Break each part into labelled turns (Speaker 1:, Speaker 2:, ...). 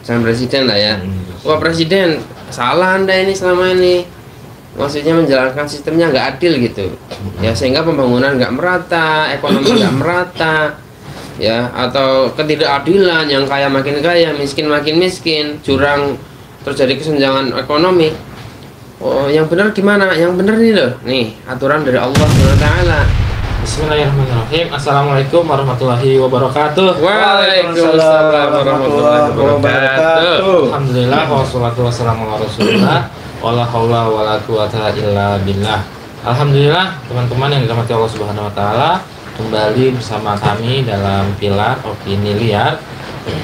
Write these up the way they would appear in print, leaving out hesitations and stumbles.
Speaker 1: calon presiden lah ya. Wah presiden, salah anda ini selama ini, maksudnya menjalankan sistemnya nggak adil gitu, ya sehingga pembangunan nggak merata, ekonomi nggak merata, ya atau ketidakadilan, yang kaya makin kaya, miskin makin miskin, jurang, terjadi kesenjangan ekonomi. Oh, yang benar gimana? Yang benar nih loh, nih aturan dari Allah SWT.
Speaker 2: Bismillahirrahmanirrahim. Assalamualaikum warahmatullahi wabarakatuh.
Speaker 1: Waalaikumsalam warahmatullahi wabarakatuh.
Speaker 2: Alhamdulillah wassalatu wassalamu ala Rasulillah wala haula wala quwata illa billah. Alhamdulillah teman-teman yang dirahmati Allah Subhanahu wa taala, kembali bersama kami dalam Pilar Opini Liar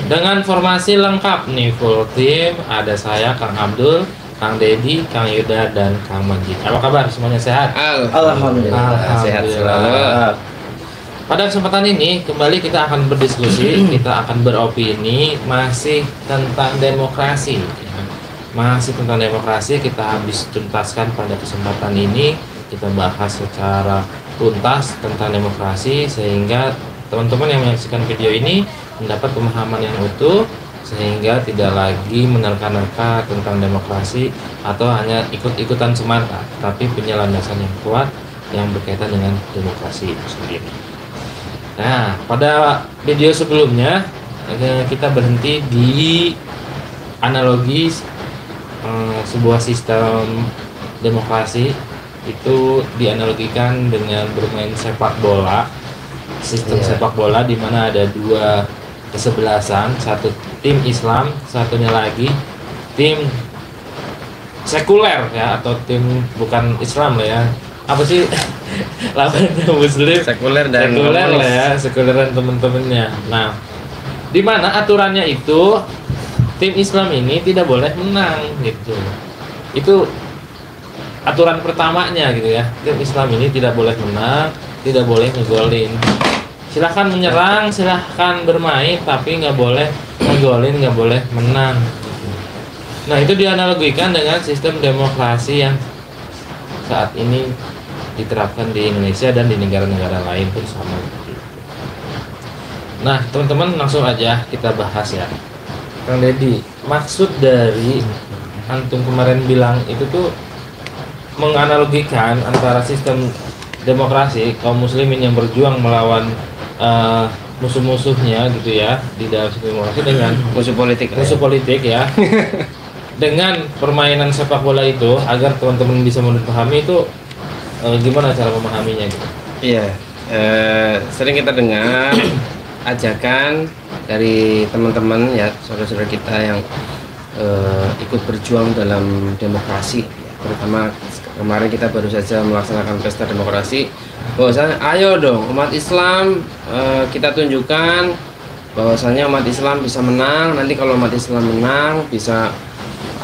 Speaker 2: dengan formasi lengkap nih, full team. Ada saya Kang Abdul, Kang Dedi, Kang Yuda, dan Kang Majid. Apa kabar? Semuanya sehat?
Speaker 1: Alhamdulillah. Sehat selalu.
Speaker 2: Pada kesempatan ini kembali kita akan berdiskusi, kita akan beropini masih tentang demokrasi. Masih tentang demokrasi, kita habis tuntaskan pada kesempatan ini. Kita bahas secara tuntas tentang demokrasi sehingga teman-teman yang menyaksikan video ini mendapat pemahaman yang utuh, sehingga tidak lagi menerka-nerka tentang demokrasi atau hanya ikut-ikutan semata, tapi punya landasan yang kuat yang berkaitan dengan demokrasi itu sendiri. Nah, pada video sebelumnya kita berhenti di analogi sebuah sistem demokrasi itu dianalogikan dengan bermain sepak bola. Sistem sepak bola di mana ada dua kesebelasan, satu tim Islam, satunya lagi tim sekuler ya, atau tim bukan Islam lah ya. Apa sih lawan Muslim?
Speaker 1: Sekuler dan
Speaker 2: lah ya, sekuler dan teman-temannya. Nah, di mana aturannya itu tim Islam ini tidak boleh menang gitu. Itu aturan pertamanya gitu ya. Tim Islam ini tidak boleh menang, tidak boleh ngegolin. Silahkan menyerang, silahkan bermain, tapi nggak boleh ngegolin, nggak boleh menang. Nah, itu dianalogikan dengan sistem demokrasi yang saat ini diterapkan di Indonesia dan di negara-negara lain pun sama. Nah, teman-teman langsung aja kita bahas ya. Kang Dedi, maksud dari antum kemarin bilang itu tuh menganalogikan antara sistem demokrasi kaum muslimin yang berjuang melawan musuh-musuhnya gitu ya di dalam sistem demokrasi dengan
Speaker 1: musuh politik
Speaker 2: ya dengan permainan sepak bola itu, agar teman-teman bisa memahami itu gimana cara memahaminya gitu.
Speaker 1: Iya, sering kita dengar ajakan dari teman-teman ya, saudara-saudara kita yang ikut berjuang dalam demokrasi, terutama kemarin kita baru saja melaksanakan pesta demokrasi, bahwasanya ayo dong umat Islam, kita tunjukkan bahwasanya umat Islam bisa menang. Nanti kalau umat Islam menang bisa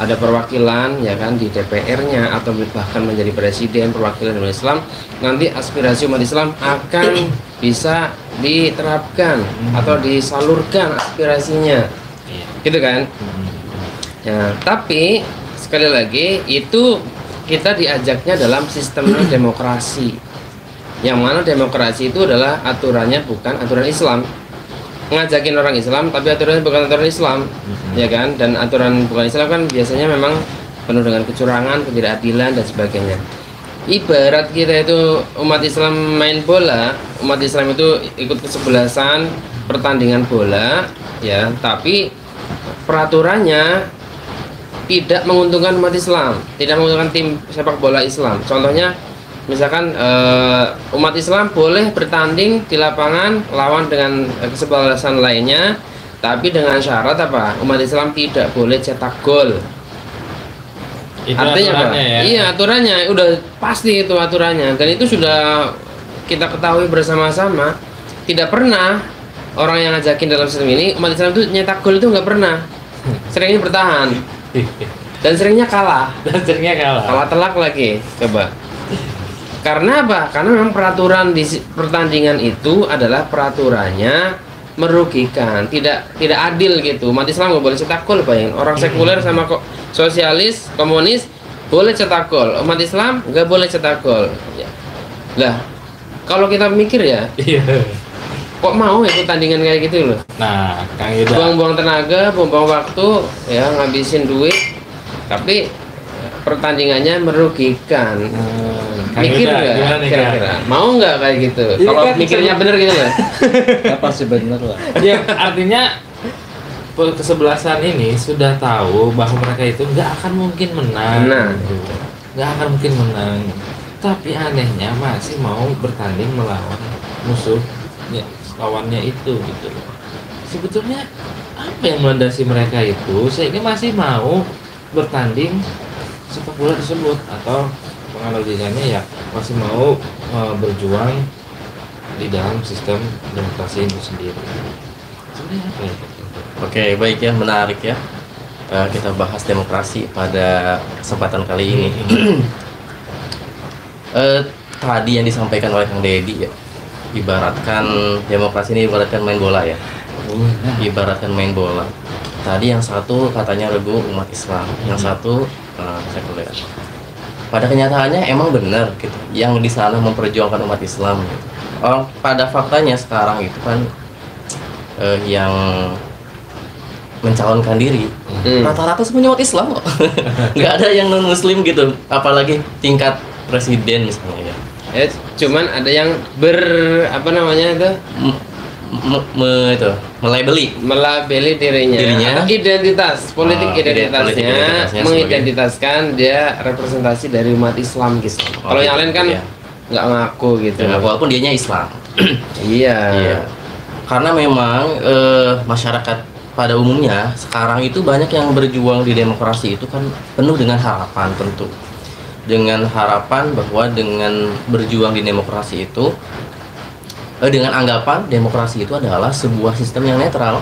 Speaker 1: ada perwakilan ya kan di DPR-nya atau bahkan menjadi presiden perwakilan umat Islam. Nanti aspirasi umat Islam akan bisa diterapkan atau disalurkan aspirasinya, gitu kan? Ya, tapi sekali lagi itu kita diajaknya dalam sistem demokrasi, yang mana demokrasi itu adalah aturannya bukan aturan Islam. Ngajakin orang Islam tapi aturannya bukan aturan Islam, ya kan? Dan aturan bukan Islam kan biasanya memang penuh dengan kecurangan, ketidakadilan dan sebagainya. Ibarat kita itu umat Islam main bola, umat Islam itu ikut kesebelasan pertandingan bola, ya, tapi peraturannya tidak menguntungkan umat Islam, tidak menguntungkan tim sepak bola Islam. Contohnya, misalkan umat Islam boleh bertanding di lapangan lawan dengan kesebelasan lainnya, tapi dengan syarat apa? Umat Islam tidak boleh cetak gol.
Speaker 2: Itu
Speaker 1: artinya apa?
Speaker 2: Ya?
Speaker 1: Iya, aturannya udah pasti itu aturannya, dan itu sudah kita ketahui bersama-sama. Tidak pernah orang yang ngajakin dalam sistem ini umat Islam itu nyetak gol, itu nggak pernah. Seringnya bertahan dan seringnya kalah. Kalah telak lagi, coba. Karena apa? Karena memang peraturan di pertandingan itu adalah peraturannya merugikan, tidak adil gitu. Umat Islam nggak boleh cetak gol, bayangin. Orang sekuler sama sosialis, komunis boleh cetak gol, umat Islam nggak boleh cetak gol. Ya. Lah, kalau kita mikir ya, kok mau ikut tandingan kayak gitu loh.
Speaker 2: Nah, Kang Yuda.
Speaker 1: Buang-buang tenaga, buang-buang waktu, ya ngabisin duit, tapi pertandingannya merugikan.
Speaker 2: Kang
Speaker 1: Mikir
Speaker 2: Yuda,
Speaker 1: nggak
Speaker 2: gimana nih, Kang?
Speaker 1: kira-kira? Mau nggak kayak gitu?
Speaker 3: Iya
Speaker 1: Kalau
Speaker 3: kan,
Speaker 1: mikirnya
Speaker 3: sama.
Speaker 1: bener gitu loh.
Speaker 3: Ya pasti bener lah.
Speaker 2: Ya, artinya kesebelasan ini sudah tahu bahwa mereka itu nggak akan mungkin menang.
Speaker 1: Nah.
Speaker 2: Gitu. Nggak akan mungkin menang. Tapi anehnya masih mau bertanding melawan musuh ya, lawannya itu gitu. Sebetulnya apa yang melandasi mereka itu sehingga masih mau bertanding sepak bola tersebut, atau penganalogikannya ya masih mau berjuang di dalam sistem demokrasi itu sendiri. Sebenarnya apa ya?
Speaker 4: Oke, baik ya, menarik ya. Kita bahas demokrasi pada kesempatan kali ini. Tadi yang disampaikan oleh Kang Deddy ya, ibaratkan demokrasi ini ibaratkan main bola ya. Ibaratkan main bola. Tadi yang satu katanya regu umat Islam, yang satu sekuler. Pada kenyataannya emang benar gitu, yang di sana memperjuangkan umat Islam. Gitu. Pada faktanya sekarang itu kan yang mencalonkan diri rata-rata semuanya umat Islam kok. Nggak ada yang non Muslim gitu, apalagi tingkat presiden misalnya ya.
Speaker 1: Ya, cuman ada yang apa namanya itu melabeli dirinya. Atau identitas politik,
Speaker 4: politik identitasnya
Speaker 1: mengidentitaskan dia representasi dari umat Islam gitu. Kalau yang lain kan
Speaker 4: ya.
Speaker 1: nggak ngaku gitu.
Speaker 4: Ya, walaupun dianya Islam.
Speaker 1: Iya.
Speaker 4: Karena memang masyarakat pada umumnya sekarang itu banyak yang berjuang di demokrasi itu kan penuh dengan harapan, tentu dengan harapan bahwa dengan berjuang di demokrasi itu dengan anggapan demokrasi itu adalah sebuah sistem yang netral,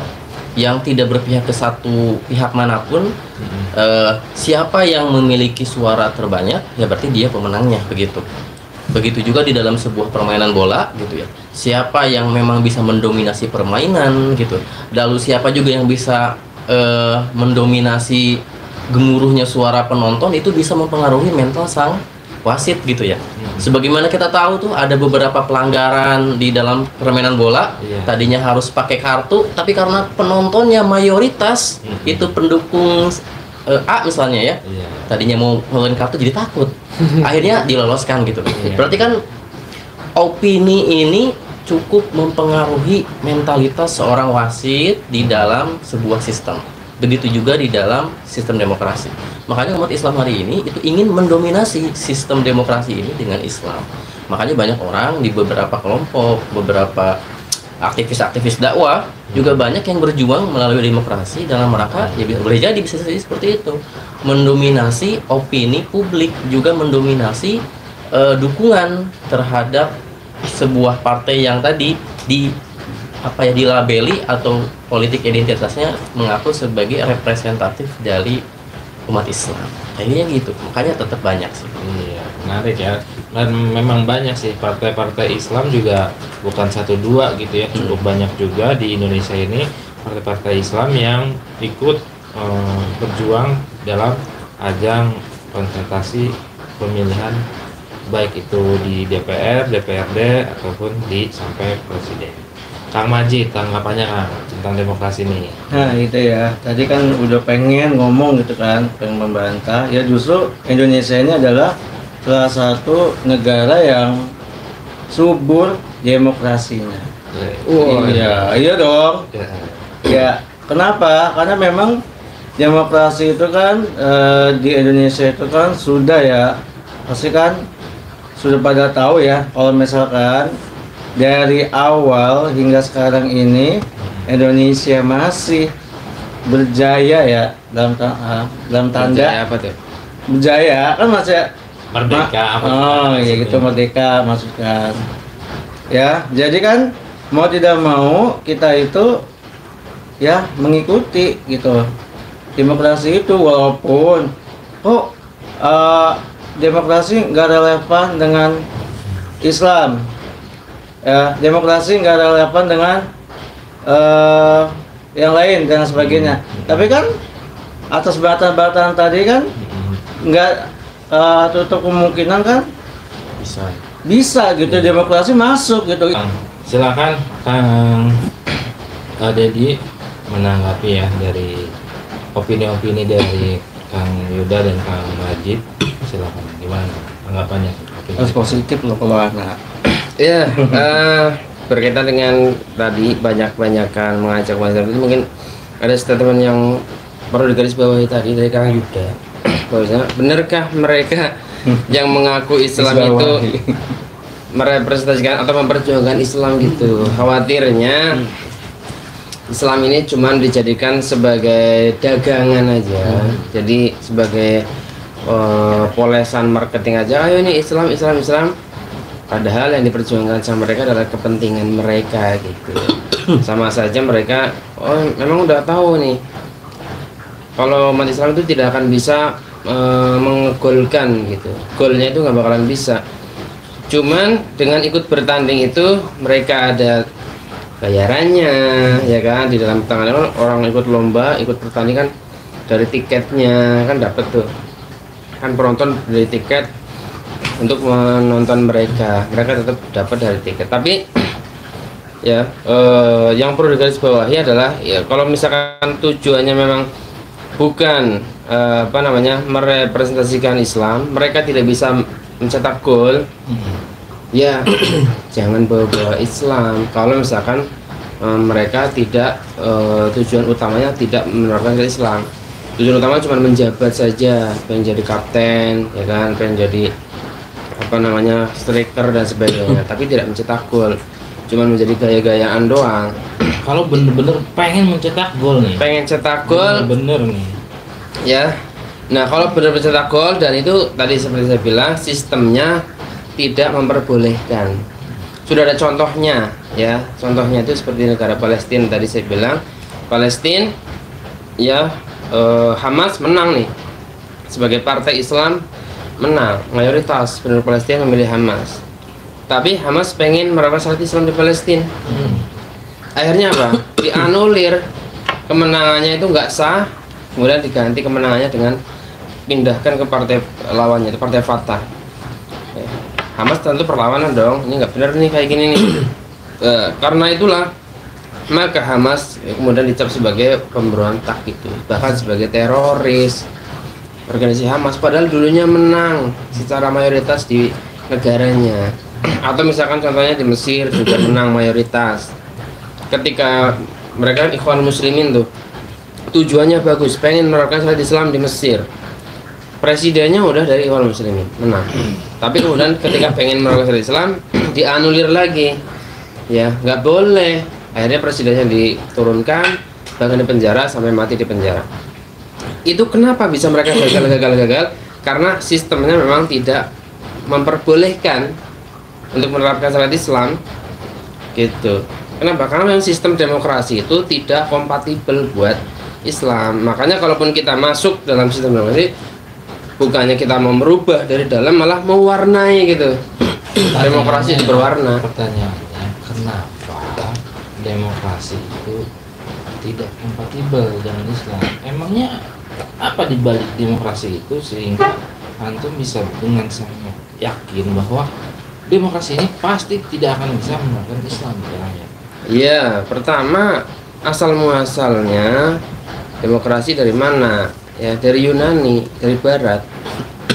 Speaker 4: yang tidak berpihak ke satu pihak manapun. Siapa yang memiliki suara terbanyak ya berarti dia pemenangnya, begitu juga di dalam sebuah permainan bola gitu ya. Siapa yang memang bisa mendominasi permainan gitu, lalu siapa juga yang bisa mendominasi gemuruhnya suara penonton, itu bisa mempengaruhi mental sang wasit gitu ya. Sebagaimana kita tahu tuh ada beberapa pelanggaran di dalam permainan bola. Tadinya harus pakai kartu, tapi karena penontonnya mayoritas itu pendukung A misalnya ya, tadinya mau ngeluarin kartu jadi takut, akhirnya diloloskan gitu. Berarti kan opini ini cukup mempengaruhi mentalitas seorang wasit di dalam sebuah sistem. Begitu juga di dalam sistem demokrasi. Makanya umat Islam hari ini itu ingin mendominasi sistem demokrasi ini dengan Islam. Makanya banyak orang di beberapa kelompok, beberapa aktivis-aktivis dakwah juga banyak yang berjuang melalui demokrasi dalam rangka ya boleh jadi bisa jadi seperti itu, mendominasi opini publik, juga mendominasi dukungan terhadap sebuah partai yang tadi dilabeli atau politik identitasnya mengaku sebagai representatif dari umat Islam. Kayaknya gitu, makanya tetap banyak sih.
Speaker 2: Iya, menarik ya. Dan memang banyak sih partai-partai Islam juga, bukan satu dua gitu ya, cukup banyak juga di Indonesia ini partai-partai Islam yang ikut berjuang dalam ajang kontestasi pemilihan, baik itu di DPR, DPRD ataupun di sampai presiden. Kang Majid, tanggapannya Kang tentang demokrasi ini?
Speaker 3: Nah itu ya, tadi kan udah pengen ngomong gitu kan, pengen membantah. Ya justru Indonesia ini adalah salah satu negara yang subur demokrasinya. Iya dong. Ya, kenapa? Karena memang demokrasi itu kan di Indonesia itu kan sudah ya, pasti kan sudah pada tahu ya, kalau misalkan dari awal hingga sekarang ini Indonesia masih berjaya ya, dalam tanda
Speaker 1: Berjaya apa tuh?
Speaker 3: berjaya kan masih
Speaker 2: Merdeka.
Speaker 3: ya gitu, merdeka maksudkan ya. Jadi kan mau tidak mau kita itu ya mengikuti gitu demokrasi itu, walaupun demokrasi nggak relevan dengan Islam ya, demokrasi nggak relevan dengan yang lain dan sebagainya. Tapi kan atas batasan tadi kan nggak tutup kemungkinan kan bisa gitu demokrasi masuk gitu.
Speaker 2: Silakan Kang Dedi menanggapi ya dari opini-opini dari Kang Yuda dan Kang Majid, silakan gimana tanggapannya?
Speaker 3: Harus positif loh kalau anak.
Speaker 1: Ya, berkaitan dengan tadi banyak-banyakan mengajak itu mungkin ada statement yang perlu digarisbawahi tadi dari Kang Yuda. Bahwasanya benarkah mereka yang mengaku Islam itu merepresentasikan atau memperjuangkan Islam gitu? Khawatirnya Islam ini cuma dijadikan sebagai dagangan aja, jadi sebagai polesan marketing aja. Ayo nih Islam, Islam, Islam. Padahal yang diperjuangkan sama mereka adalah kepentingan mereka gitu. Sama saja mereka, memang udah tahu nih kalau umat Islam itu tidak akan bisa menggolkan gitu. Golnya itu nggak bakalan bisa. Cuman dengan ikut bertanding itu mereka ada bayarannya, ya kan, di dalam tangan orang ikut lomba, ikut pertandingan dari tiketnya kan dapat tuh. Kan penonton dari tiket untuk menonton mereka tetap dapat dari tiket. Tapi ya yang perlu digarisbawahi adalah ya kalau misalkan tujuannya memang bukan merepresentasikan Islam, mereka tidak bisa mencetak gol, ya jangan bawa-bawa Islam. Kalau misalkan mereka tidak tujuan utamanya tidak menerapkan Islam, tujuan utama cuma menjabat saja, pengen jadi kapten, ya kan, pengen jadi striker dan sebagainya, tapi tidak mencetak gol, cuma menjadi gaya-gayaan doang.
Speaker 2: Kalau bener-bener pengen mencetak gol nih,
Speaker 1: pengen cetak gol
Speaker 2: bener nih
Speaker 1: ya. Nah kalau benar-benar cetak gol, dan itu tadi seperti saya bilang sistemnya tidak memperbolehkan. Sudah ada contohnya ya, contohnya itu seperti negara Palestina tadi saya bilang. Palestina ya, Hamas menang nih sebagai partai Islam, menang, mayoritas penduduk Palestina memilih Hamas. Tapi Hamas pengen menerapkan syariat Islam di Palestina. Akhirnya apa? Dianulir, kemenangannya itu nggak sah, kemudian diganti kemenangannya dengan pindahkan ke partai lawannya, itu partai Fatah. Hamas tentu perlawanan dong, ini nggak benar nih kayak gini nih. Karena itulah maka Hamas kemudian dicap sebagai pemberontak gitu, bahkan sebagai teroris. Organisasi Hamas padahal dulunya menang secara mayoritas di negaranya. Atau misalkan contohnya di Mesir juga menang mayoritas. Ketika mereka Ikhwan Muslimin tuh tujuannya bagus, pengen menerapkan syariat Islam di Mesir, presidennya udah dari Ikhwan Muslimin, menang. Tapi kemudian ketika pengen menerapkan syariat Islam dianulir lagi, ya nggak boleh. Akhirnya presidennya diturunkan, bahkan dipenjara sampai mati di penjara. Itu kenapa bisa mereka gagal? Karena sistemnya memang tidak memperbolehkan untuk menerapkan syariat Islam gitu. Kenapa? Karena memang sistem demokrasi itu tidak kompatibel buat Islam. Makanya kalaupun kita masuk dalam sistem demokrasi, bukannya kita mau merubah dari dalam, malah mewarnai gitu. Demokrasi berwarna.
Speaker 2: Pertanyaannya, kenapa demokrasi itu tidak kompatibel dengan Islam? Emangnya apa di balik demokrasi itu sehingga antum bisa dengan sangat yakin bahwa demokrasi ini pasti tidak akan bisa menerapkan Islam di dalamnya?
Speaker 1: Iya, pertama asal muasalnya demokrasi dari mana? Ya dari Yunani, dari Barat,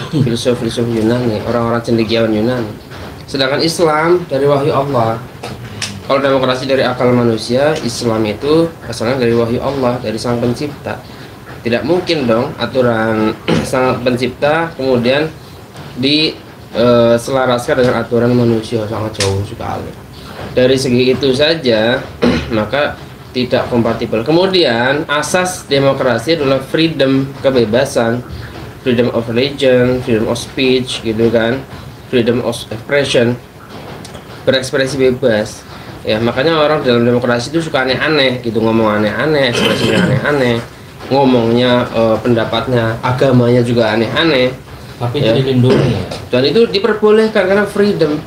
Speaker 1: filsuf-filsuf Yunani, orang-orang cendekiawan Yunani. Sedangkan Islam dari wahyu Allah. Kalau demokrasi dari akal manusia, Islam itu asalnya dari wahyu Allah, dari Sang Pencipta. Tidak mungkin dong aturan Sang Pencipta kemudian diselaraskan dengan aturan manusia, sangat jauh sekali. Dari segi itu saja maka tidak kompatibel. Kemudian asas demokrasi adalah freedom, kebebasan, freedom of religion, freedom of speech gitu kan, freedom of expression, berekspresi bebas. Ya makanya orang dalam demokrasi itu suka aneh-aneh gitu, ngomong aneh-aneh, ekspresinya aneh-aneh, ngomongnya pendapatnya, agamanya juga aneh-aneh.
Speaker 2: Tapi
Speaker 1: ya,
Speaker 2: itu dilindungi ya.
Speaker 1: Dan itu diperbolehkan karena freedom.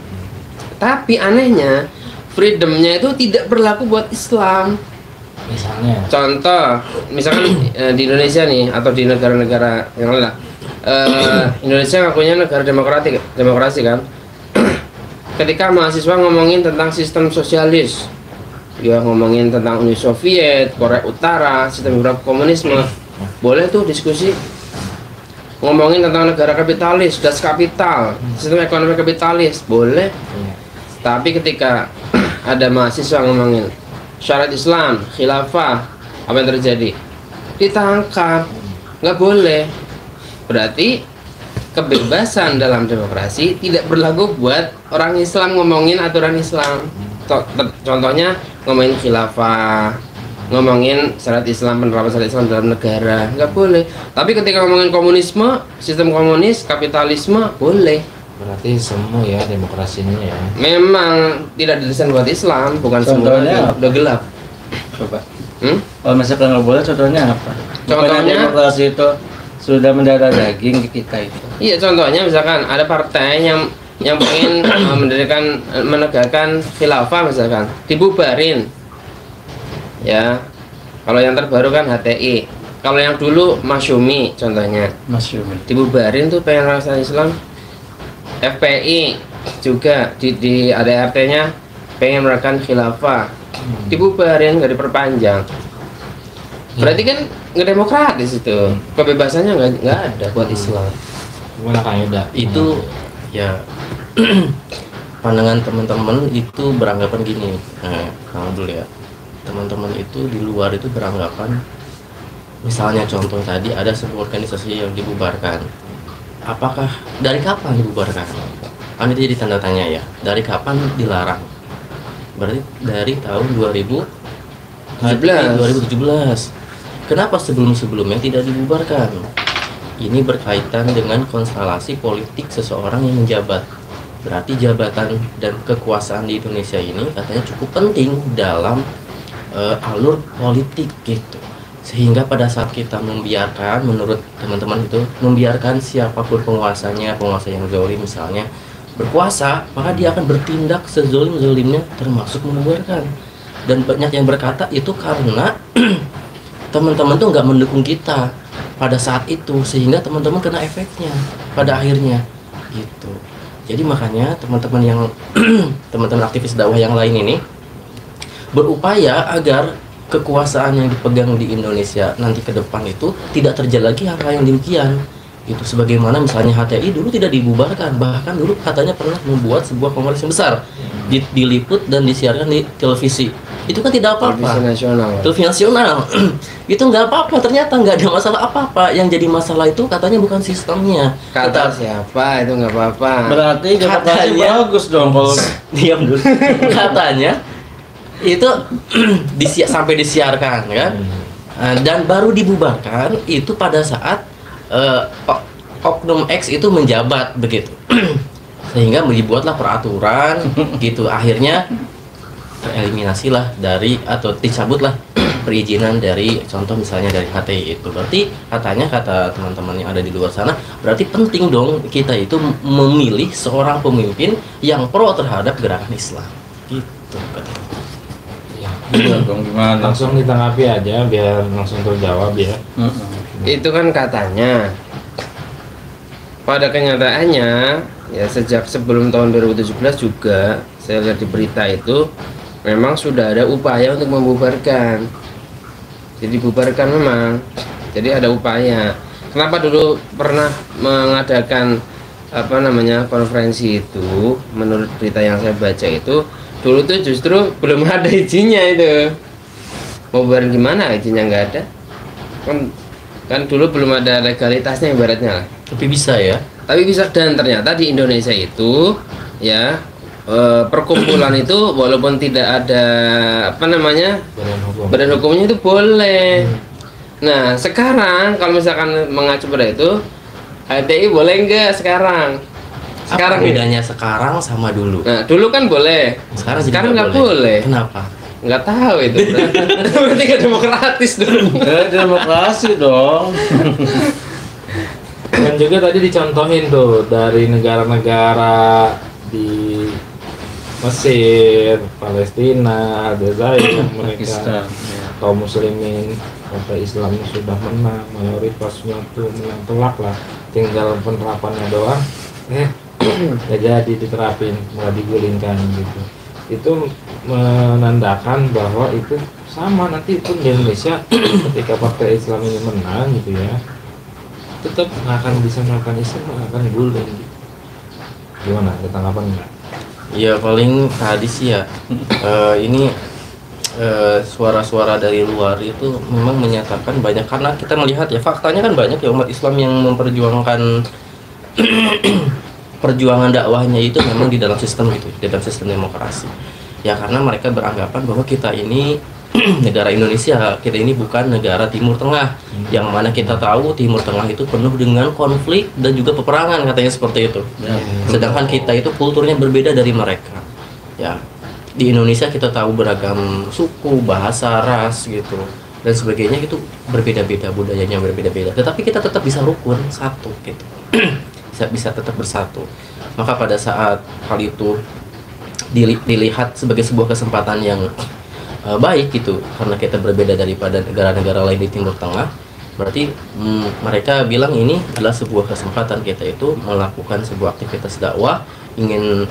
Speaker 1: Tapi anehnya freedomnya itu tidak berlaku buat Islam.
Speaker 2: Misalnya
Speaker 1: Contoh, misalkan di Indonesia nih atau di negara-negara yang lain lah. Indonesia ngakunya negara demokrasi kan. Ketika mahasiswa ngomongin tentang sistem sosialis, ya ngomongin tentang Uni Soviet, Korea Utara, sistem beberapa komunisme, boleh tuh diskusi. Ngomongin tentang negara kapitalis, das kapital, sistem ekonomi kapitalis, boleh. Tapi ketika ada mahasiswa ngomongin syariat Islam, khilafah, apa yang terjadi? Ditangkap, nggak boleh. Berarti kebebasan dalam demokrasi tidak berlaku buat orang Islam ngomongin aturan Islam. Contohnya ngomongin khilafah, ngomongin syariat Islam, penerapan syariat Islam dalam negara, nggak boleh. Tapi ketika ngomongin komunisme, sistem komunis, kapitalisme, boleh.
Speaker 2: Berarti semu ya demokrasinya ya.
Speaker 1: Memang tidak didesain buat Islam, bukan
Speaker 3: Contohnya
Speaker 1: semua udah gelap.
Speaker 3: Coba.
Speaker 1: Hmm?
Speaker 3: Kalau misalkan nggak boleh, contohnya apa?
Speaker 1: Contohnya?
Speaker 3: Bukannya demokrasi itu sudah mendarah daging ke kita itu.
Speaker 1: Iya, contohnya misalkan ada partai yang pengen menegakkan khilafah misalkan, dibubarin. Ya, kalau yang terbaru kan HTI. Kalau yang dulu Masyumi contohnya,
Speaker 3: Masyumi.
Speaker 1: dibubarin tuh pengen melaksanakan Islam. FPI juga di ADRT-nya pengen melakukan khilafah, dibubarin, nggak diperpanjang. Berarti kan nggak demokratis itu, kebebasannya nggak ada buat Islam.
Speaker 2: Gimana Kang Yuda?
Speaker 4: Itu ya pandangan teman-teman itu beranggapan gini. Kalau dulu ya, teman-teman itu di luar itu beranggapan, misalnya contoh tadi ada sebuah organisasi yang dibubarkan. Apakah dari kapan dibubarkan? Kan itu jadi tanda tanya ya. Dari kapan dilarang? Berarti dari tahun 2017. Kenapa sebelum-sebelumnya tidak dibubarkan? Ini berkaitan dengan konstelasi politik seseorang yang menjabat. Berarti jabatan dan kekuasaan di Indonesia ini katanya cukup penting dalam alur politik gitu. Sehingga pada saat kita membiarkan, menurut teman-teman itu, membiarkan siapapun penguasa yang zalim misalnya berkuasa, maka dia akan bertindak sezolim-zolimnya termasuk membubarkan. Dan banyak yang berkata itu karena teman-teman tuh nggak mendukung kita pada saat itu, sehingga teman-teman kena efeknya pada akhirnya gitu. Jadi makanya teman-teman yang teman-teman aktivis dakwah yang lain ini berupaya agar kekuasaan yang dipegang di Indonesia nanti ke depan itu tidak terjadi lagi hal-hal yang demikian. Itu sebagaimana misalnya HTI dulu tidak dibubarkan, bahkan dulu katanya pernah membuat sebuah kongres yang besar, diliput dan disiarkan di televisi. Itu kan tidak apa-apa. Televisi nasional. Itu nggak apa-apa, ternyata nggak ada masalah apa-apa. Yang jadi masalah itu katanya bukan sistemnya.
Speaker 1: Kata siapa itu nggak apa-apa.
Speaker 3: Berarti demokrasi bagus dong kalau
Speaker 4: diam dulu. Katanya itu sampai disiarkan kan. Dan baru dibubarkan itu pada saat Oknum X itu menjabat begitu. Sehingga dibuatlah peraturan gitu, akhirnya tereliminasilah dari atau dicabutlah perizinan dari contoh misalnya dari HTI itu. Berarti katanya, kata teman-teman yang ada di luar sana, berarti penting dong kita itu memilih seorang pemimpin yang pro terhadap gerakan Islam gitu katanya.
Speaker 3: gimana?
Speaker 2: Langsung ditanggapi aja biar langsung terjawab ya.
Speaker 1: Itu kan katanya. Pada kenyataannya ya sejak sebelum tahun 2017 juga saya lihat di berita itu memang sudah ada upaya untuk membubarkan. Jadi bubarkan memang. Jadi ada upaya. Kenapa dulu pernah mengadakan konferensi itu? Menurut berita yang saya baca itu dulu tuh justru belum ada izinnya itu. Mau bubarin gimana, izinnya nggak ada. Kan dulu belum ada legalitasnya ibaratnya lah.
Speaker 4: Tapi bisa ya.
Speaker 1: Tapi bisa, dan ternyata di Indonesia itu ya perkumpulan itu walaupun tidak ada badan hukumnya itu boleh. Nah sekarang kalau misalkan mengacu pada itu, HTI boleh nggak sekarang?
Speaker 4: Sekarang bedanya sekarang sama dulu.
Speaker 1: Nah dulu kan boleh, sekarang nggak boleh.
Speaker 4: Kenapa?
Speaker 1: Nggak tahu itu. Berarti nggak demokratis dulu.
Speaker 3: Demokrasi dong.
Speaker 2: Dan juga tadi dicontohin tuh dari negara-negara di Mesir, Palestina, Aljazair, mereka kaum muslimin partai Islam sudah menang, mayoritasnya tuh menang telak lah, tinggal penerapannya doang. Ya jadi diterapin, malah digulingkan gitu. Itu menandakan bahwa itu sama nanti pun di Indonesia ketika partai Islam ini menang gitu ya, tetap nggak akan bisa melakukan Islam, nggak akan guling gitu. Gimana, ada tanggapan nggak?
Speaker 4: Ya paling tadi sih ya ini suara-suara dari luar itu memang menyatakan banyak, karena kita melihat ya faktanya kan banyak ya umat Islam yang memperjuangkan perjuangan dakwahnya itu memang di dalam sistem itu, di dalam sistem demokrasi. Ya karena mereka beranggapan bahwa kita ini negara Indonesia, kita ini bukan negara Timur Tengah, yang mana kita tahu Timur Tengah itu penuh dengan konflik dan juga peperangan, katanya seperti itu. Sedangkan kita itu kulturnya berbeda dari mereka. Ya, di Indonesia kita tahu beragam suku, bahasa, ras gitu dan sebagainya, itu berbeda-beda, budayanya berbeda-beda. Tetapi kita tetap bisa rukun satu gitu. bisa tetap bersatu. Maka pada saat hal itu dilihat sebagai sebuah kesempatan yang baik gitu, karena kita berbeda daripada negara-negara lain di Timur Tengah, berarti mereka bilang ini adalah sebuah kesempatan kita itu melakukan sebuah aktivitas dakwah, ingin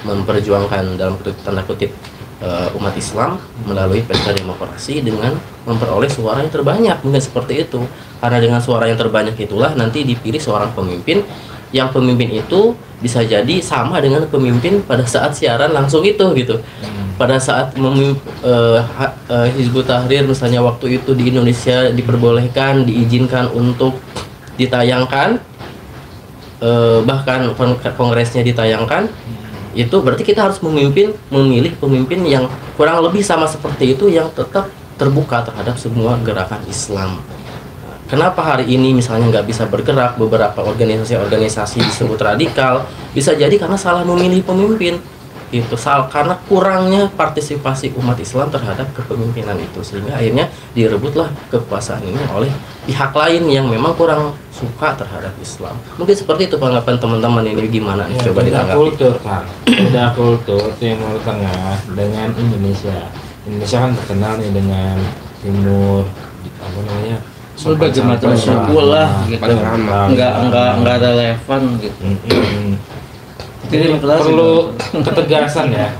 Speaker 4: memperjuangkan dalam tanda kutip umat Islam melalui pesta demokrasi dengan memperoleh suara yang terbanyak, mungkin seperti itu. Karena dengan suara yang terbanyak itulah nanti dipilih seorang pemimpin, yang pemimpin itu bisa jadi sama dengan pemimpin pada saat siaran langsung itu gitu. Pada saat Hizbut Tahrir misalnya waktu itu di Indonesia diperbolehkan, diizinkan untuk ditayangkan, bahkan kongresnya ditayangkan, itu berarti kita harus memilih pemimpin yang kurang lebih sama seperti itu, yang tetap terbuka terhadap semua gerakan Islam. Kenapa hari ini misalnya nggak bisa bergerak beberapa organisasi disebut radikal? Bisa jadi karena salah memilih pemimpin. Itu karena kurangnya partisipasi umat Islam terhadap kepemimpinan itu, sehingga akhirnya direbutlah kekuasaan ini oleh pihak lain yang memang kurang suka terhadap Islam. Mungkin seperti itu tanggapan teman-teman ini, gimana nih? Coba ditanggapi.
Speaker 2: Kultur kan, beda kultur Timur Tengah dengan Indonesia. Indonesia kan terkenal nih dengan timur
Speaker 3: berbagai macam suku lah gitu, nggak relevan gitu.
Speaker 2: Perlu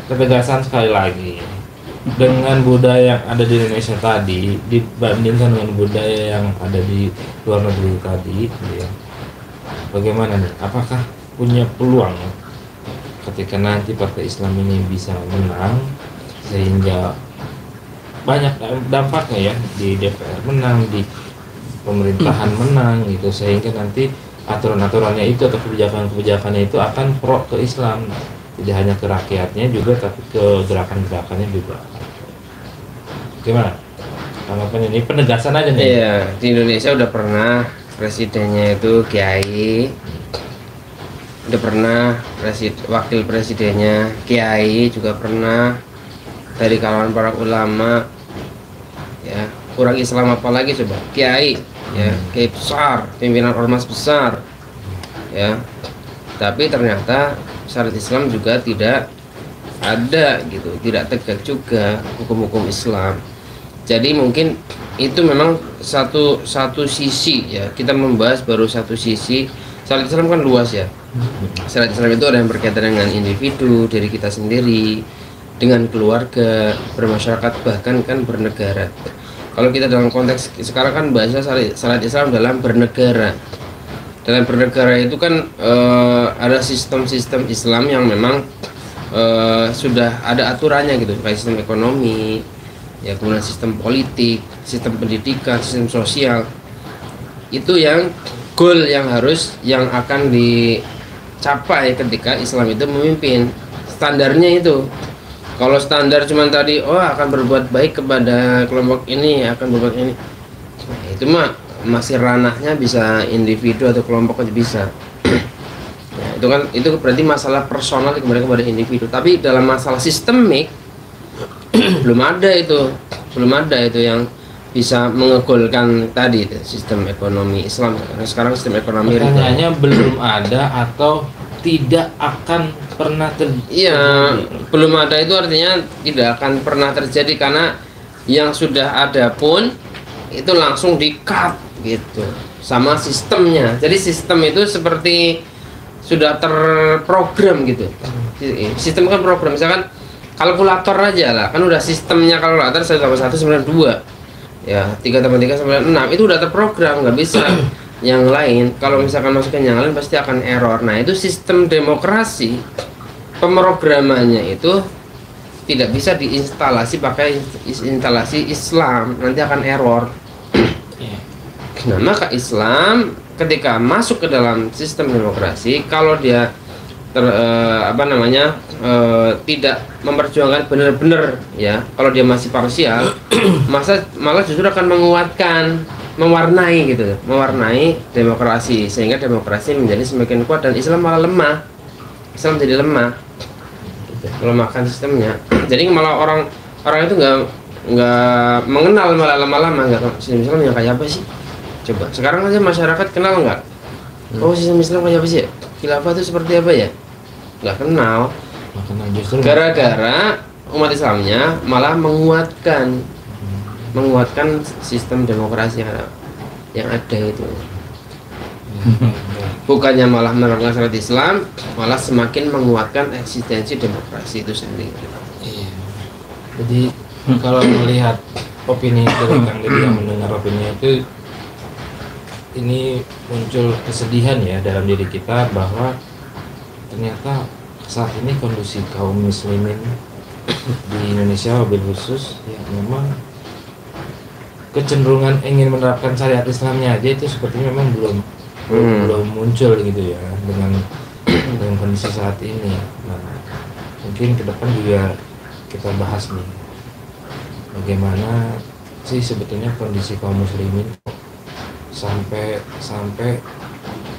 Speaker 2: ketegasan sekali lagi dengan budaya yang ada di Indonesia tadi dibandingkan dengan budaya yang ada di luar negeri tadi ya. Bagaimana nih, apakah punya peluang ketika nanti partai Islam ini bisa menang sehingga banyak dampaknya ya, di DPR menang, di pemerintahan menang gitu, sehingga nanti aturan-aturannya itu atau kebijakan-kebijakannya itu akan pro ke Islam, tidak hanya ke rakyatnya juga tapi ke gerakan-gerakannya juga. Gimana tanggapan ini, penegasan aja nih?
Speaker 1: Iya, di Indonesia udah pernah presidennya itu Kiai, udah pernah wakil presidennya Kiai, juga pernah dari kalangan para ulama ya. Kurang Islam apa lagi coba? Kiai ya, kiai besar, pimpinan ormas besar ya, tapi ternyata syariat Islam juga tidak ada gitu, tidak tegak juga hukum-hukum Islam. Jadi mungkin itu memang satu sisi ya, kita membahas baru satu sisi. Syariat Islam kan luas ya. Syariat Islam itu ada yang berkaitan dengan individu, diri kita sendiri, dengan keluarga, bermasyarakat, bahkan kan bernegara. Kalau kita dalam konteks sekarang kan bahasa syariat Islam dalam bernegara. Dalam bernegara itu kan ada sistem-sistem Islam yang memang sudah ada aturannya gitu, kayak sistem ekonomi, ya kemudian sistem politik, sistem pendidikan, sistem sosial. Itu yang goal yang akan dicapai ketika Islam itu memimpin. Standarnya itu. Kalau standar cuma tadi, akan berbuat baik kepada kelompok ini, akan berbuat ini, nah, itu mah masih ranahnya bisa individu atau kelompok aja bisa. Nah, itu berarti masalah personal kembali kepada individu. Tapi dalam masalah sistemik belum ada itu yang bisa mengegolkan tadi itu, sistem ekonomi Islam. Karena sekarang sistem ekonomi
Speaker 2: pertanyaannya belum ada atau tidak akan pernah terjadi.
Speaker 1: Iya, belum ada itu artinya tidak akan pernah terjadi, karena yang sudah ada pun itu langsung di-cut gitu sama sistemnya. Jadi sistem itu seperti sudah terprogram gitu. Sistem kan program, misalkan kalkulator aja lah, kan udah sistemnya kalkulator 1 tambah 1 sama 2 ya, 3 tambah 3 sama 6 itu udah terprogram, nggak bisa yang lain. Kalau misalkan masukin yang lain pasti akan error. Nah itu sistem demokrasi, pemrogramannya itu tidak bisa diinstalasi pakai instalasi Islam, nanti akan error. Nah maka Islam ketika masuk ke dalam sistem demokrasi, kalau dia tidak memperjuangkan benar-benar ya, kalau dia masih parsial malah justru akan menguatkan, mewarnai gitu, mewarnai demokrasi, sehingga demokrasi menjadi semakin kuat dan Islam malah lemah. Islam jadi lemah, melemahkan sistemnya. Jadi malah orang itu nggak mengenal, malah lama-lama nggak sistem Islam yang kayak apa sih. Coba sekarang aja masyarakat kenal nggak? Oh sistem Islam kayak apa sih? Khilafah itu seperti apa ya? Nggak kenal. Gara-gara umat Islamnya malah menguatkan sistem demokrasi yang ada itu. Bukannya malah menerapkan syariat Islam, malah semakin menguatkan eksistensi demokrasi itu sendiri.
Speaker 2: Iya. Jadi kalau melihat opini dari Kang Deddy yang mendengar opini itu, ini muncul kesedihan ya dalam diri kita bahwa ternyata saat ini kondisi kaum muslimin di Indonesia wabil khusus ya memang kecenderungan ingin menerapkan syariat Islamnya aja itu sepertinya memang belum muncul gitu ya dengan kondisi saat ini. Nah, mungkin ke depan juga kita bahas nih bagaimana sih sebetulnya kondisi kaum muslimin sampai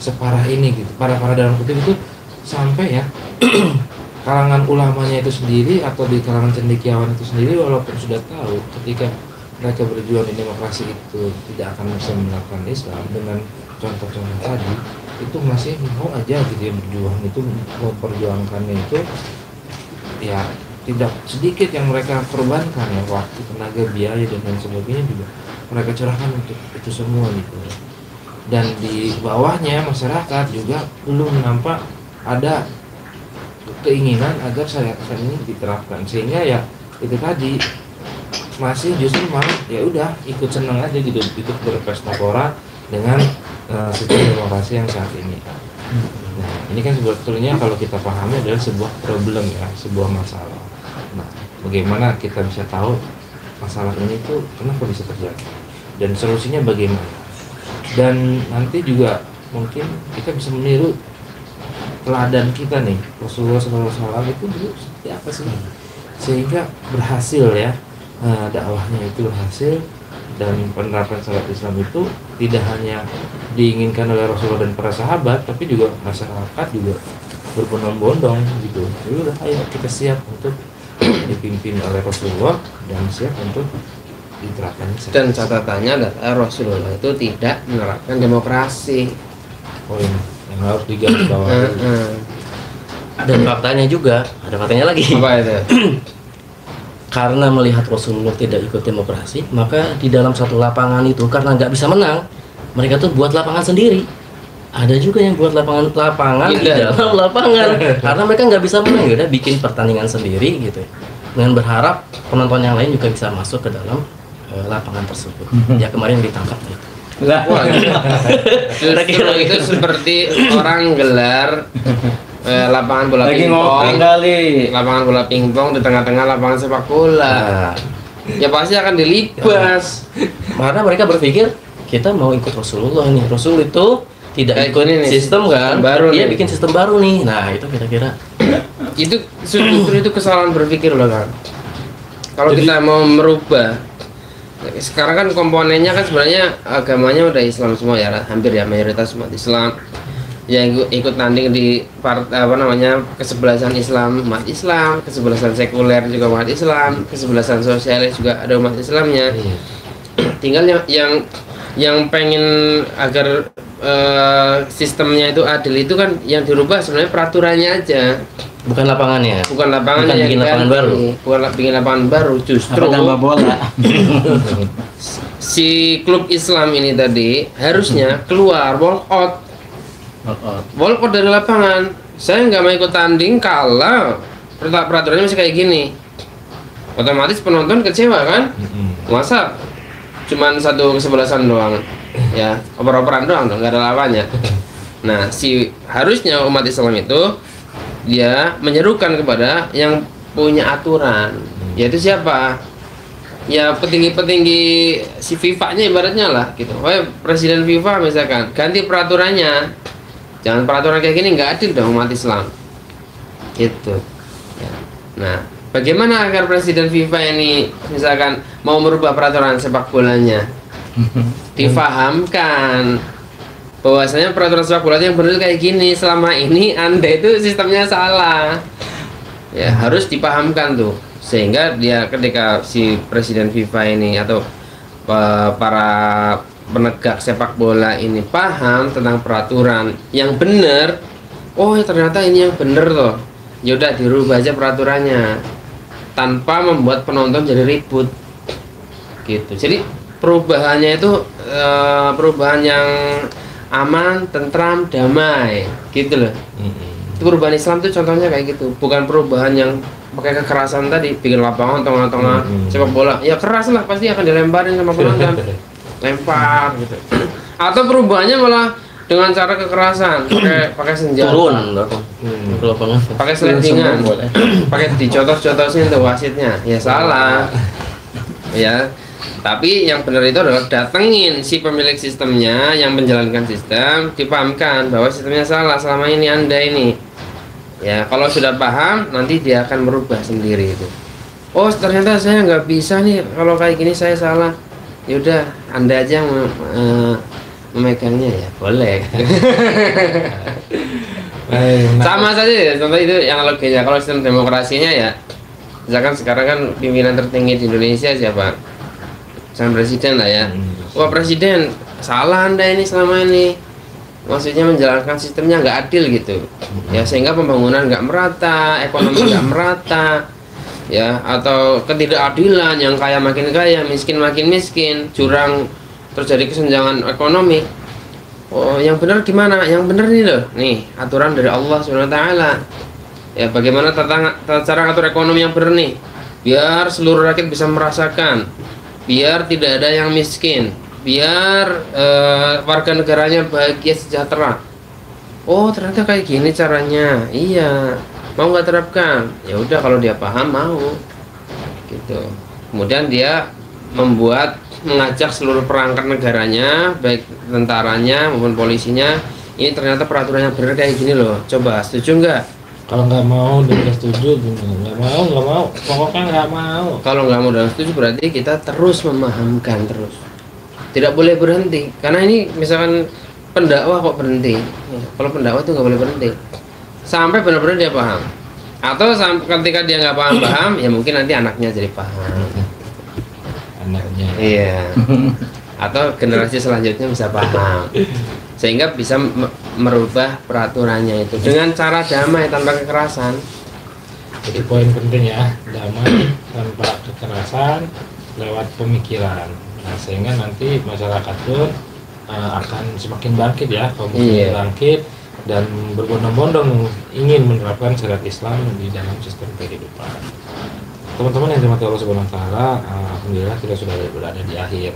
Speaker 2: separah ini gitu, parah dalam kutip itu, sampai ya kalangan ulamanya itu sendiri atau di kalangan cendekiawan itu sendiri walaupun sudah tahu ketika mereka berjuang di demokrasi itu tidak akan bisa menerapkan Islam dengan contoh-contoh tadi, itu masih mau aja gitu ya berjuang, itu memperjuangkannya itu ya tidak sedikit yang mereka korbankan ya, waktu, tenaga, biaya dan lain sebagainya juga mereka curahkan untuk itu semua gitu. Dan di bawahnya masyarakat juga belum nampak ada keinginan agar syariat ini diterapkan, sehingga ya itu tadi masih justru malah ya udah ikut senang aja gitu, ikut berpesta pora dengan sistem demokrasi yang saat ini. Nah, ini kan sebetulnya kalau kita pahami adalah sebuah problem ya, sebuah masalah. Nah, bagaimana kita bisa tahu masalah ini tuh kenapa bisa terjadi dan solusinya bagaimana? Dan nanti juga mungkin kita bisa meniru teladan kita nih, Rasulullah SAW itu dulu seperti apa sih, sehingga berhasil ya, dakwahnya itu berhasil, dan penerapan syariat Islam itu tidak hanya diinginkan oleh Rasulullah dan para sahabat, tapi juga masyarakat juga berbondong-bondong gitu. Jadi udah ayo kita siap untuk dipimpin oleh Rasulullah dan siap untuk diterapkan.
Speaker 1: Dan catatannya adalah Rasulullah itu tidak menerapkan demokrasi.
Speaker 2: Oh ini yang harus digarisbawahi.
Speaker 4: Dan faktanya juga, ada faktanya lagi.
Speaker 1: Apa itu?
Speaker 4: Karena melihat Rasulullah tidak ikut demokrasi, maka di dalam satu lapangan itu karena nggak bisa menang, mereka tuh buat lapangan sendiri. Ada juga yang buat lapangan di dalam lapangan karena mereka nggak bisa menang, ya udah bikin pertandingan sendiri gitu, dengan berharap penonton yang lain juga bisa masuk ke dalam lapangan tersebut. Ya kemarin ditangkap gitu.
Speaker 1: Wah, justru itu seperti orang gelar lapangan bola pingpong, lapangan bola pingpong di tengah-tengah lapangan sepak bola. Ya pasti akan dilibas.
Speaker 4: Karena mereka berpikir kita mau ikut Rasulullah nih. Rasul itu tidak ikut sistem kan,
Speaker 1: baru
Speaker 4: dia bikin sistem baru nih. Nah itu kira-kira
Speaker 1: itu justru itu kesalahan berpikir loh kan. Kalau kita mau merubah, sekarang kan komponennya kan sebenarnya agamanya udah Islam semua ya, hampir ya, mayoritas umat Islam yang ikut tanding di kesebelasan Islam, umat Islam, kesebelasan sekuler juga umat Islam, kesebelasan sosialis juga ada umat Islamnya. Tinggal yang pengen agar sistemnya itu adil itu kan yang dirubah sebenarnya peraturannya aja,
Speaker 4: bukan lapangannya.
Speaker 1: Bukan lapangannya yang
Speaker 4: bikin lapangan baru.
Speaker 1: Bukan bikin lapangan baru, justru
Speaker 3: bola.
Speaker 1: Si klub Islam ini tadi harusnya keluar walk out dari lapangan. Saya nggak mau ikut tanding kalau peraturannya masih kayak gini. otomatis penonton kecewa kan. Masa cuman satu kesebelasan doang, ya oper-operan doang, nggak ada lawannya. Nah, harusnya umat Islam itu dia menyerukan kepada yang punya aturan, yaitu siapa? Ya petinggi-petinggi si FIFA-nya ibaratnya lah gitu. Oh ya, presiden FIFA misalkan ganti peraturannya, jangan peraturan kayak gini, nggak adil dong umat Islam gitu ya. Nah, bagaimana agar presiden FIFA ini misalkan mau merubah peraturan sepak bolanya, difahamkan bahwasanya peraturan sepak bola yang benar kayak gini, selama ini Anda itu sistemnya salah ya, harus dipahamkan tuh, sehingga dia ketika si presiden FIFA ini atau para penegak sepak bola ini paham tentang peraturan yang benar, oh ya ternyata ini yang benar loh, yaudah dirubah aja peraturannya tanpa membuat penonton jadi ribut gitu. Jadi perubahannya itu perubahan yang aman, tentram, damai gitu loh. Itu perubahan Islam tuh contohnya kayak gitu, bukan perubahan yang pakai kekerasan tadi, bikin lapangan tengah-tengah sepak bola ya keras lah, pasti akan dilemparin sama penonton, lempar gitu. Atau perubahannya malah dengan cara kekerasan, pakai senjata,
Speaker 4: turun ke lapangan,
Speaker 1: pakai selentingan, pakai dicotos-cotosin tuh wasitnya, ya salah ya. Tapi yang benar itu adalah datengin si pemilik sistemnya yang menjalankan sistem, dipahamkan bahwa sistemnya salah selama ini Anda ini. Ya, kalau sudah paham, nanti dia akan merubah sendiri itu. Oh, ternyata saya nggak bisa nih, kalau kayak gini saya salah. Yaudah, Anda aja yang memegangnya ya, boleh. Sama saja ya, contoh itu yang analoginya. Kalau sistem demokrasinya ya, misalkan sekarang kan pimpinan tertinggi di Indonesia siapa? Sang presiden lah ya. Wah, presiden, salah Anda ini selama ini. Maksudnya menjalankan sistemnya nggak adil gitu ya, sehingga pembangunan nggak merata, ekonomi nggak merata ya, atau ketidakadilan, yang kaya makin kaya, miskin makin miskin, curang, terjadi kesenjangan ekonomi. Oh, yang benar gimana? Yang benar nih loh, nih aturan dari Allah SWT ya, bagaimana cara ngatur ekonomi yang benar nih, biar seluruh rakyat bisa merasakan, biar tidak ada yang miskin, biar warga negaranya bahagia sejahtera. Oh, ternyata kayak gini caranya. Iya, mau nggak terapkan? Ya udah, kalau dia paham mau gitu. Kemudian dia mengajak seluruh perangkat negaranya, baik tentaranya maupun polisinya, ini ternyata peraturannya benar kayak gini loh, coba setuju nggak?
Speaker 2: Kalau nggak mau dan nggak setuju, nggak mau, pokoknya nggak mau.
Speaker 1: Kalau nggak mau dan setuju, berarti kita terus memahamkan terus. Tidak boleh berhenti, karena ini misalkan pendakwah kok berhenti ya, kalau pendakwah itu nggak boleh berhenti sampai benar-benar dia paham, atau ketika dia nggak paham ya mungkin nanti anaknya jadi paham,
Speaker 2: anaknya
Speaker 1: iya, atau generasi selanjutnya bisa paham, sehingga bisa merubah peraturannya itu dengan cara damai tanpa kekerasan.
Speaker 2: Jadi poin penting ya, damai tanpa kekerasan lewat pemikiran. Nah, sehingga nanti masyarakat pun akan semakin bangkit ya, bangkit dan berbondong-bondong ingin menerapkan syariat Islam di dalam sistem kehidupan. Teman-teman yang dirahmati Allah Subhanahu wa taala, alhamdulillah kita sudah berada di akhir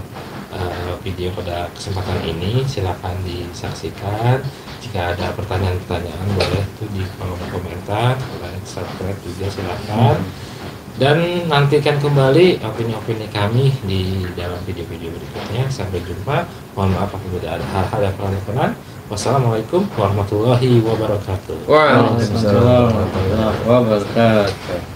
Speaker 2: video pada kesempatan ini. Silakan disaksikan. Jika ada pertanyaan-pertanyaan boleh tuh di kolom komentar, like, subscribe juga silakan. Dan nantikan kembali opini-opini kami di dalam video-video berikutnya. Sampai jumpa. Mohon maaf apabila ada hal-hal yang kurang berkenan. Wassalamualaikum warahmatullahi wabarakatuh.
Speaker 3: Waalaikumsalam warahmatullahi wabarakatuh.